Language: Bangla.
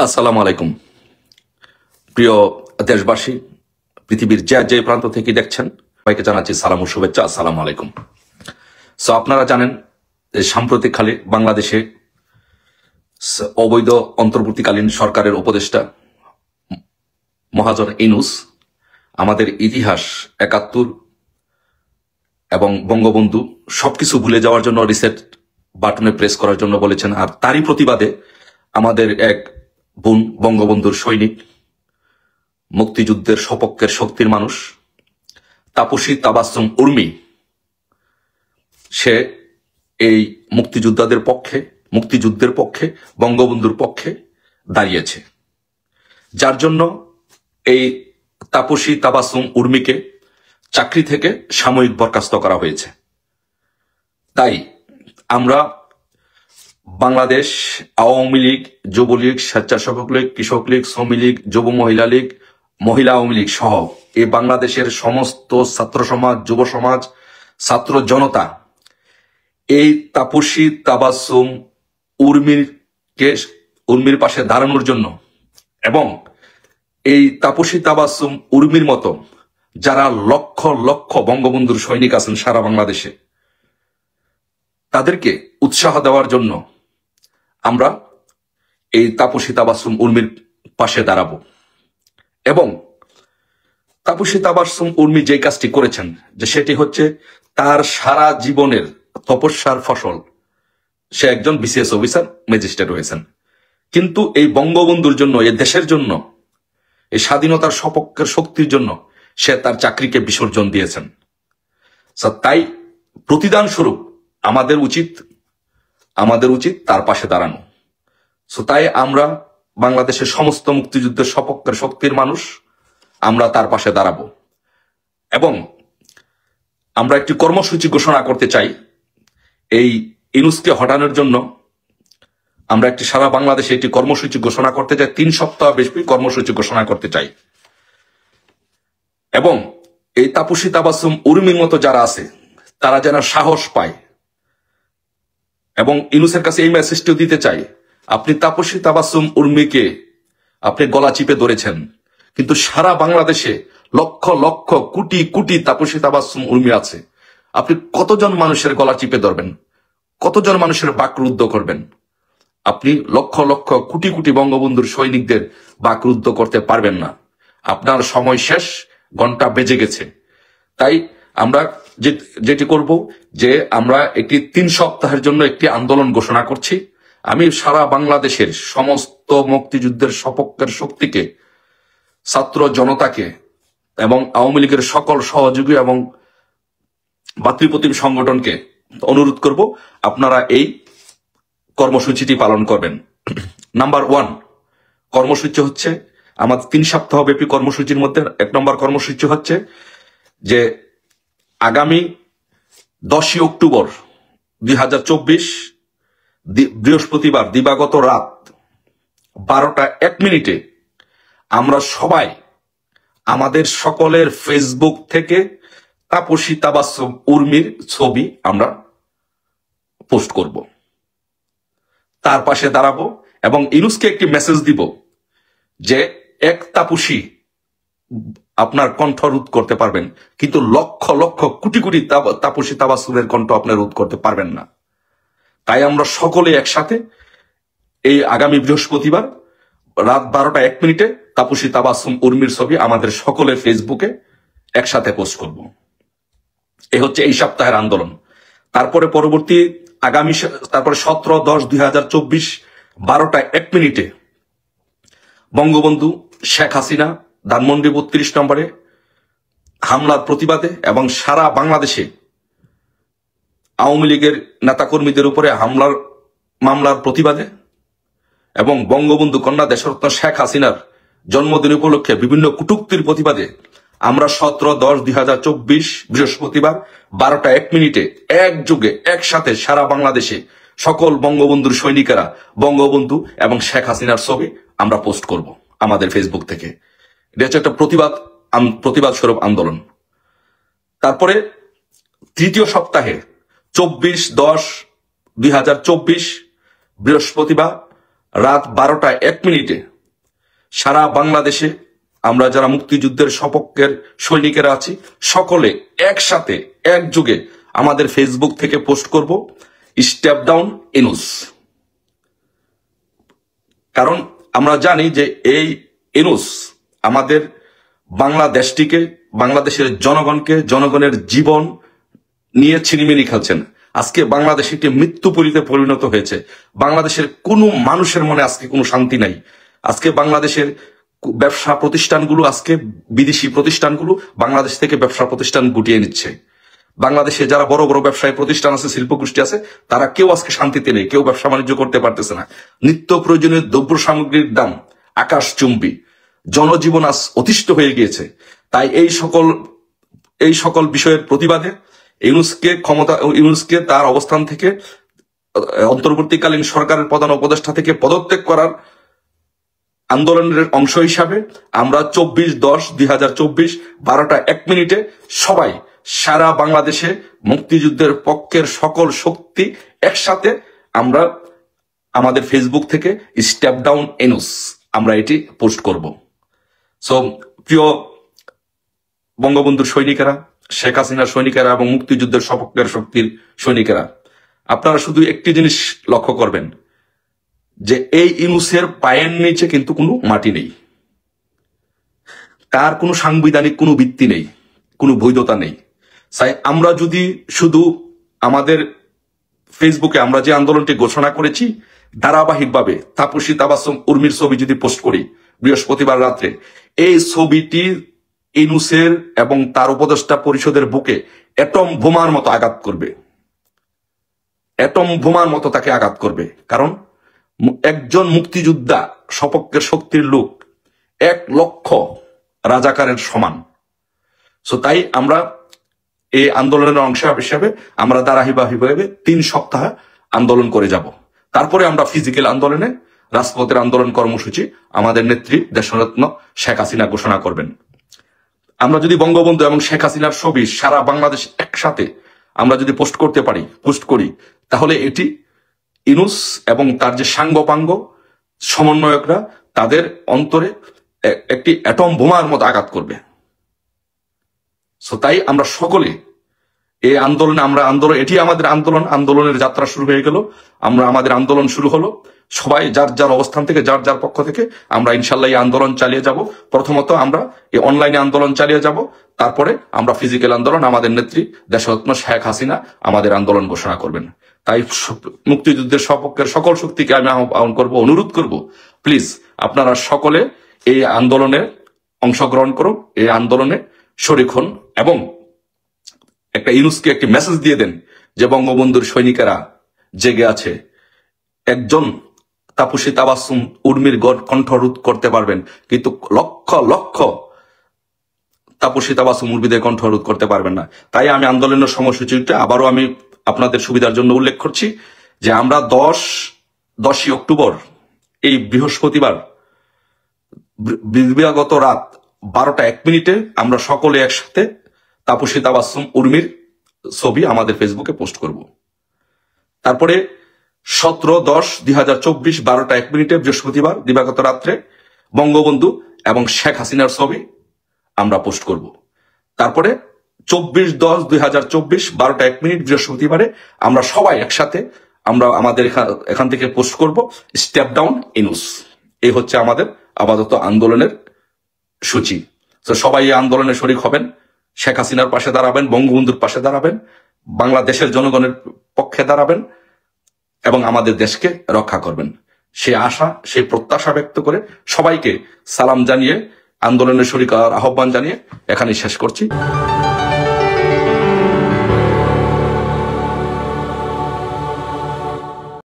আসসালামু আলাইকুম। প্রিয় দেশবাসী, পৃথিবীর যে যে প্রান্ত থেকে দেখছেন সবাইকে জানাচ্ছি সালাম ও শুভেচ্ছা। আসসালামু আলাইকুম। আপনারা জানেন সাম্প্রতিককালে বাংলাদেশে অবৈধ অন্তর্বর্তীকালীন সরকারের উপদেষ্টা মহাজন ইউনূস আমাদের ইতিহাস ৭১ এবং বঙ্গবন্ধু সবকিছু ভুলে যাওয়ার জন্য রিসেট বাটনে প্রেস করার জন্য বলেছেন। আর তারই প্রতিবাদে আমাদের এক বোন, বঙ্গবন্ধুর সৈনিক, মুক্তিযুদ্ধের সপক্ষের শক্তির মানুষ তাপসী তাবাসসুম উর্মি, সে এই মুক্তিযুদ্ধের পক্ষে বঙ্গবন্ধুর পক্ষে দাঁড়িয়েছে, যার জন্য এই তাপসী তাবাসসুম উর্মিকে চাকরি থেকে সাময়িক বরখাস্ত করা হয়েছে। তাই আমরা বাংলাদেশ আওয়ামী লীগ, যুবলীগ, স্বেচ্ছাসেবক লীগ, কৃষক লীগ, শ্রমিক লীগ, যুব মহিলা লীগ, মহিলা আওয়ামী লীগ সহ এই বাংলাদেশের সমস্ত ছাত্র সমাজ, যুব সমাজ, ছাত্র জনতা এই তাপসী তাবাসসুম উর্মির পাশে দাঁড়ানোর জন্য এবং এই তাপসী তাবাসসুম উর্মির মতো যারা লক্ষ লক্ষ বঙ্গবন্ধুর সৈনিক আছেন সারা বাংলাদেশে, তাদেরকে উৎসাহ দেওয়ার জন্য আমরা এই তাপসী তাবাসসুম উর্মির পাশে দাঁড়াবো। এবং তাপসী তাবাসসুম উর্মি যে কাজটি করেছেন, যে সেটি হচ্ছে তার সারা জীবনের তপস্যার ফসল। সে একজন বিসিএস অফিসার, ম্যাজিস্ট্রেট হয়েছেন, কিন্তু এই বঙ্গবন্ধুর জন্য, এই দেশের জন্য, এই স্বাধীনতার সপক্ষের শক্তির জন্য সে তার চাকরিকে বিসর্জন দিয়েছেন। তাই প্রতিদান স্বরূপ আমাদের উচিত তার পাশে দাঁড়ানো। তাই আমরা বাংলাদেশের সমস্ত মুক্তিযুদ্ধের সপক্ষের শক্তির মানুষ আমরা তার পাশে দাঁড়াবো এবং আমরা একটি কর্মসূচি ঘোষণা করতে চাই। এই ইউনূসকে হটানোর জন্য আমরা একটি সারা বাংলাদেশে একটি কর্মসূচি ঘোষণা করতে চাই, ৩ সপ্তাহ ব্যাপী কর্মসূচি ঘোষণা করতে চাই। এবং এই তাপসী তাবাসসুম উর্মির মতো যারা আছে তারা যেন সাহস পায় এবং ইউনূসের কাছে এই মেসেজটিও দিতে চাই, আপনি তাপসী তাবাসসুম উর্মিকে আপনি গলা চিপে ধরেছেন, কিন্তু সারা বাংলাদেশে লক্ষ লক্ষ কোটি কোটি তাপসী তাবাসসুম উর্মি আছে। আপনি কতজন মানুষের গলা চিপে ধরবেন? কতজন মানুষের বাকরুদ্ধ করবেন? আপনি লক্ষ লক্ষ কোটি কোটি বঙ্গবন্ধুর সৈনিকদের বাকরুদ্ধ করতে পারবেন না। আপনার সময় শেষ, ঘন্টা বেজে গেছে। তাই আমরা যেটি করব, যে আমরা একটি ৩ সপ্তাহের জন্য একটি আন্দোলন ঘোষণা করছি। আমি সারা বাংলাদেশের সমস্ত মুক্তিযুদ্ধের সপক্ষের শক্তিকে, ছাত্র জনতাকে এবং আওয়ামী লীগের সকল সহযোগী এবং ভাতৃপ্রতিম সংগঠনকে অনুরোধ করব, আপনারা এই কর্মসূচিটি পালন করবেন। নাম্বার 1 কর্মসূচি হচ্ছে আমাদের 3 সপ্তাহ ব্যাপী কর্মসূচির মধ্যে 1 নম্বর কর্মসূচি হচ্ছে যে আগামী 10 অক্টোবর 2024 বৃহস্পতিবার দিবাগত রাত 12টা 1 মিনিটে আমরা সবাই আমাদের সকলের ফেসবুক থেকে তাপসী তাবাসসুম উর্মির ছবি আমরা পোস্ট করব, তার পাশে দাঁড়াবো এবং ইউনূসকে একটি মেসেজ দিব যে এক তাপসী আপনার কণ্ঠ রোধ করতে পারবেন, কিন্তু লক্ষ লক্ষ কোটি কোটি তাপসী তাবাসসুমের কণ্ঠ আপনি রোধ করতে পারবেন না। তাই আমরা সকলে একসাথে এই আগামী বৃহস্পতিবার রাত 12টা 1 মিনিটে তাপসী তাবাসসুম উর্মির ছবি আমাদের সকলের ফেসবুকে একসাথে পোস্ট করব। এই হচ্ছে এই সপ্তাহের আন্দোলন। তারপরে 17/10/2024 12টা 1 মিনিটে বঙ্গবন্ধু শেখ হাসিনা ধানমন্ডি 32 নম্বরে হামলার প্রতিবাদে এবং সারা বাংলাদেশে আওয়ামী লীগের নেতাকর্মীদের উপরে মামলার প্রতিবাদে এবং বঙ্গবন্ধু কন্যা দেশরত্ন শেখ হাসিনার জন্মদিন উপলক্ষে বিভিন্ন কটূক্তির প্রতিবাদে আমরা 17/10/2024 বৃহস্পতিবার 12টা 1 মিনিটে একযোগে একসাথে সারা বাংলাদেশে সকল বঙ্গবন্ধুর সৈনিকেরা বঙ্গবন্ধু এবং শেখ হাসিনার ছবি আমরা পোস্ট করব আমাদের ফেসবুক থেকে। এটা হচ্ছে একটা প্রতিবাদ স্বরূপ আন্দোলন। তারপরে 3য় সপ্তাহে 24/10/2024 বৃহস্পতিবার রাত 12টা 1 মিনিটে সারা বাংলাদেশে আমরা যারা মুক্তিযুদ্ধের সপক্ষের সৈনিকেরা আছি সকলে একসাথে একযোগে আমাদের ফেসবুক থেকে পোস্ট করব স্টেপ ডাউন ইনুস। কারণ আমরা জানি যে এই ইনুস আমাদের বাংলাদেশটিকে, বাংলাদেশের জনগণকে, জনগণের জীবন নিয়ে ছিনিমিনি খেলছেন। আজকে বাংলাদেশ একটি মৃত্যুপুরীতে পরিণত হয়েছে। বাংলাদেশের কোনো মানুষের মনে আজকে কোনো শান্তি নাই। আজকে বাংলাদেশের ব্যবসা প্রতিষ্ঠানগুলো, আজকে বিদেশি প্রতিষ্ঠানগুলো বাংলাদেশ থেকে ব্যবসা প্রতিষ্ঠান গুটিয়ে নিচ্ছে। বাংলাদেশে যারা বড় বড় ব্যবসায়ী প্রতিষ্ঠান আছে, শিল্পগোষ্ঠী আছে, তারা কেউ আজকে শান্তিতে নেই, কেউ ব্যবসা বাণিজ্য করতে পারতেছে না। নিত্য প্রয়োজনীয় দ্রব্য সামগ্রীর দাম আকাশচুম্বী, জনজীবন আজ অতিষ্ঠ হয়ে গিয়েছে। তাই এই সকল বিষয়ের প্রতিবাদে ইউনূসকে তার অবস্থান থেকে, অন্তর্বর্তীকালীন সরকারের প্রধান উপদেষ্টা থেকে পদত্যাগ করার আন্দোলনের অংশ হিসাবে আমরা 24/10/2024 12টা 1 মিনিটে সবাই সারা বাংলাদেশে মুক্তিযুদ্ধের পক্ষের সকল শক্তি একসাথে আমরা আমাদের ফেসবুক থেকে স্টেপ ডাউন ইনুস আমরা এটি পোস্ট করব। সো প্রিয় বঙ্গবন্ধুর সৈনিকেরা, শেখ হাসিনার সৈনিকেরা এবং মুক্তিযুদ্ধের সপক্ষের শক্তির সৈনিকেরা, আপনারা শুধু একটি জিনিস লক্ষ্য করবেন যে এই ইনুসের পায়ের নিচে কিন্তু কোনো মাটি নেই, তার কোনো সাংবিধানিক কোনো ভিত্তি নেই, কোনো বৈধতা নেই। তাই আমরা যদি শুধু আমাদের ফেসবুকে আমরা যে আন্দোলনটি ঘোষণা করেছি ধারাবাহিকভাবে তাপসী তাবাসসুম উর্মির ছবি যদি পোস্ট করি বৃহস্পতিবার রাত্রে, এই ছবিটি ইনুসের এবং তার উপদেষ্টা পরিষদের বুকে অ্যাটম বোমার মতো আঘাত করবে, অ্যাটম বোমার মতো তাকে আঘাত করবে। কারণ একজন মুক্তিযোদ্ধা সপক্ষের শক্তির লোক 1 লক্ষ রাজাকারের সমান। সো তাই আমরা এই আন্দোলনের অংশ হিসেবে আমরা ধারাবাহিকভাবে 3 সপ্তাহ আন্দোলন করে যাব। তারপরে আমরা ফিজিক্যাল আন্দোলনে, রাজপথের আন্দোলন কর্মসূচি আমাদের নেত্রী দেশরত্ন শেখ হাসিনা ঘোষণা করবেন। আমরা যদি বঙ্গবন্ধু এবং শেখ হাসিনার ছবি সারা বাংলাদেশ একসাথে আমরা যদি পোস্ট করি, তাহলে এটি ইনুস এবং তার যে সাঙ্গপাঙ্গ সমন্বয়করা তাদের অন্তরে একটি অ্যাটম বোমার মতো আঘাত করবে। সো তাই আমরা সকলে এই আন্দোলনে এটি আমাদের আন্দোলনের যাত্রা শুরু হয়ে গেল। আমাদের আন্দোলন শুরু হলো। সবাই যার যার অবস্থান থেকে, যার যার পক্ষ থেকে আমরা ইনশাল্লাহ এই আন্দোলন চালিয়ে যাব। প্রথমত আমরা এই অনলাইনে আন্দোলন চালিয়ে যাব, তারপরে আমরা ফিজিক্যাল আন্দোলন, আমাদের নেত্রী দেশরত্ন শেখ হাসিনা আমাদের আন্দোলন ঘোষণা করবেন। তাই মুক্তিযুদ্ধের সপক্ষের সকল শক্তিকে আমি আহ্বান করব, অনুরোধ করব, প্লিজ আপনারা সকলে এই আন্দোলনে অংশগ্রহণ করুন, এই আন্দোলনে শরিক হন এবং একটা ইনুসকে একটি মেসেজ দিয়ে দেন যে বঙ্গবন্ধুর সৈনিকেরা জেগে আছে। একজন তাপসী তাবাসসুম উর্মির কণ্ঠরোধ করতে পারবেন, কিন্তু লক্ষ লক্ষ তাপসী তাবাসসুম উর্মিদের কণ্ঠরোধ করতে পারবেন না। তাই আমি আন্দোলনের সময়সূচিটা আবারও আমি আপনাদের সুবিধার জন্য উল্লেখ করছি যে আমরা 10ই অক্টোবর এই বৃহস্পতিবার দিবাগত রাত 12টা 1 মিনিটে আমরা সকলে একসাথে তাপসী তাবাসসুম উর্মির ছবি আমাদের ফেসবুকে পোস্ট করব। তারপরে 17/10/2024 12টা 1 মিনিটে বৃহস্পতিবার দিবাগত রাত্রে বঙ্গবন্ধু এবং শেখ হাসিনার ছবি আমরা পোস্ট করব। তারপরে 24/10/2024 12টা 1 মিনিট বৃহস্পতিবারে আমরা সবাই একসাথে আমরা আমাদের এখান থেকে পোস্ট করব স্টেপ ডাউন ইনুস। এই হচ্ছে আমাদের আপাতত আন্দোলনের সূচি। তো সবাই এই আন্দোলনে শরিক হবেন, শেখ হাসিনার পাশে দাঁড়াবেন, বঙ্গবন্ধুর পাশে দাঁড়াবেন, বাংলাদেশের জনগণের পক্ষে দাঁড়াবেন এবং আমাদের দেশকে রক্ষা করবেন। সেই আশা, সেই প্রত্যাশা ব্যক্ত করে সবাইকে সালাম জানিয়ে, আন্দোলনের শরিক হওয়ার আহ্বান জানিয়ে এখানেই শেষ করছি।